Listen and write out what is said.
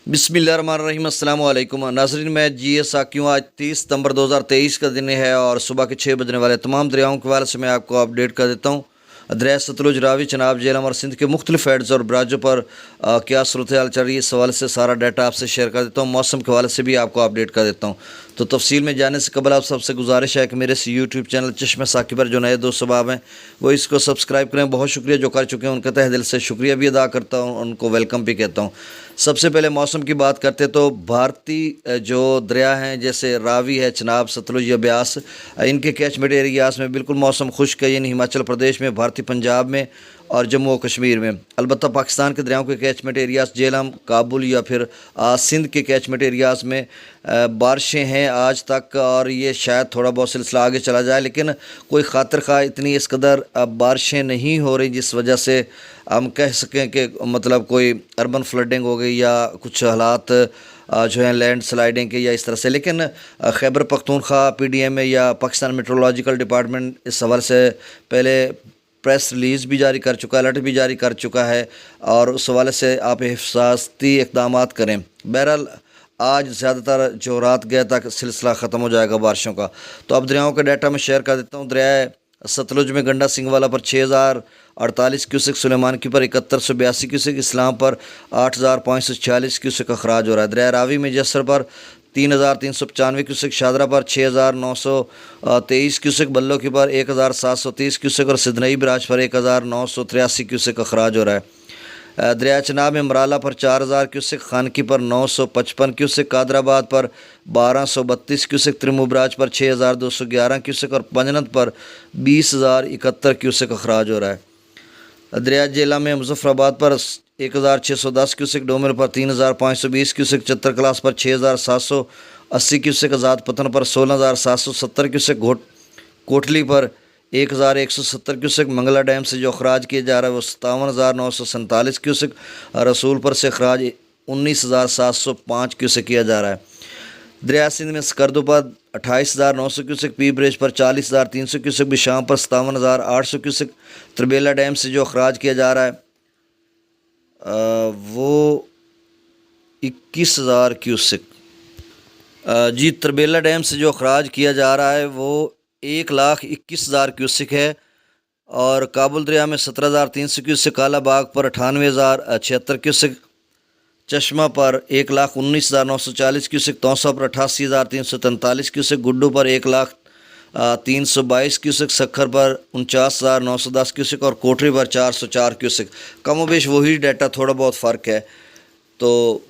बिस्मिल्लाहिर्रहमानिर्रहीम। अस्सलाम वालेकुम नाज़रीन, मैं GS साकी हूँ। आज 30 सितंबर 2023 का दिन है और सुबह के 6 बजने वाले तमाम दरियाओं के हवाले से मैं आपको अपडेट कर देता हूँ। दरिया सतलुज, रावी, चनाब, झेलम और सिंध के मुख्तलिफ हेड्स और बराजों पर क्या सूरत हाल चल रही है, इस हवाले से सारा डाटा आपसे शेयर कर देता हूँ। मौसम के हवाले से भी आपको अपडेट कर देता हूँ। तो तफसील में जाने से कबल आप सबसे गुजारिश है कि मेरे इस यूट्यूब चैनल चश्मे साकी पर जो नए दोस्त सबाब हैं वो इसको सब्सक्राइब करें। बहुत शुक्रिया जो कर चुके हैं, उनका तहे दिल से शुक्रिया भी अदा करता हूँ, उनको वेलकम भी कहता हूँ। सबसे पहले मौसम की बात करते तो भारतीय जो दरिया हैं जैसे रावी है, चनाब, सतलुज या ब्यास, इनके कैचमेंट एरियाज़ में बिल्कुल मौसम खुश्क है, यानी हिमाचल प्रदेश में, भारतीय पंजाब में और जम्मू और कश्मीर में। अलबत्ता पाकिस्तान के दरियाओं के कैचमेंट एरियाज़ झेलम, काबुल या फिर सिंध के कैचमेंट एरियाज़ में बारिशें हैं आज तक, और ये शायद थोड़ा बहुत सिलसिला आगे चला जाए, लेकिन कोई खातिर खा इतनी इस कदर बारिशें नहीं हो रही जिस वजह से हम कह सकें कि मतलब कोई अर्बन फ्लडिंग हो गई या कुछ हालात जो हैं लैंड स्लाइडिंग के या इस तरह से। लेकिन खैबर पख्तूनख्वा PDM या पाकिस्तान मेट्रोलॉजिकल डिपार्टमेंट इस हवाले से पहले प्रेस रिलीज़ भी जारी कर चुका है, अलर्ट भी जारी कर चुका है, और उस हवाले से आप हिफाजती इक़दाम करें। बहरहाल आज ज़्यादातर जो रात गए तक सिलसिला ख़त्म हो जाएगा बारिशों का। तो अब दरियाओं का डाटा मैं शेयर कर देता हूँ। दरिया सतलुज में गंडा सिंगवाला पर 6048 क्यूसिक, सुलेमान की पर 7182 क्यूसिक, इस्लाम पर 8546 क्यूसिक अखराज हो रहा है। दरिया रावी में जसर पर 3395 क्यूसिक, शादरा पर 6923 क्यूसिक, बल्लो की पर 1730 क्यूसिक और सिदनई बराज पर 1983 क्यूसिक अखराज हो रहा है। दरिया चनाब में मराला पर 4000 क्यूसिक, खानकी पर 955 क्यूसिक, कादराबाद पर 1232 क्यूसिक, त्रिमुबराज पर 6211 क्यूसिक और पंजनत पर 20071 क्यूसिक अखराज हो रहा है। दरिया झेलम में मुजफ्फराबाद पर 1610 क्यूसिक, डोमर पर 3520 क्यूसिक, चतर क्लास पर 6780 क्यूसिक, आज़ाद पतन पर 16770 क्यूसिक, कोटली पर 1170 क्यूसिक, मंगला डैम से जो अखराज किया जा रहा है वो 57,947 क्यूसिक, रसूल पर से अखराज 19,705 क्यूसिक किया जा रहा है। दरिया सिंध में स्कर्दो पर 28,900 क्यूसिक, पी ब्रिज पर 40,300 क्यूसिक, बिशाम पर 57,800 क्यूसिक, त्रिबेला डैम से जो अखराज किया जा रहा है वो 21,000 क्यूसिक। जी, त्रिबेला डैम से जो अखराज किया जा रहा है वो 1,21,000 क्यूसिक है, और काबुल दरिया में 17,300 क्यूसिक, काला बाग पर 98,076 क्यूसिक, चश्मा पर 1,19,940 क्यूसिक, तौसा पर 88,343 क्यूसिक, गुड्डू पर 1,03,22 क्यूसिक, सखर पर 49,910 क्यूसिक और कोठरी पर 404 क्यूसिक। कमोबेश वही डाटा, थोड़ा बहुत फ़र्क है। तो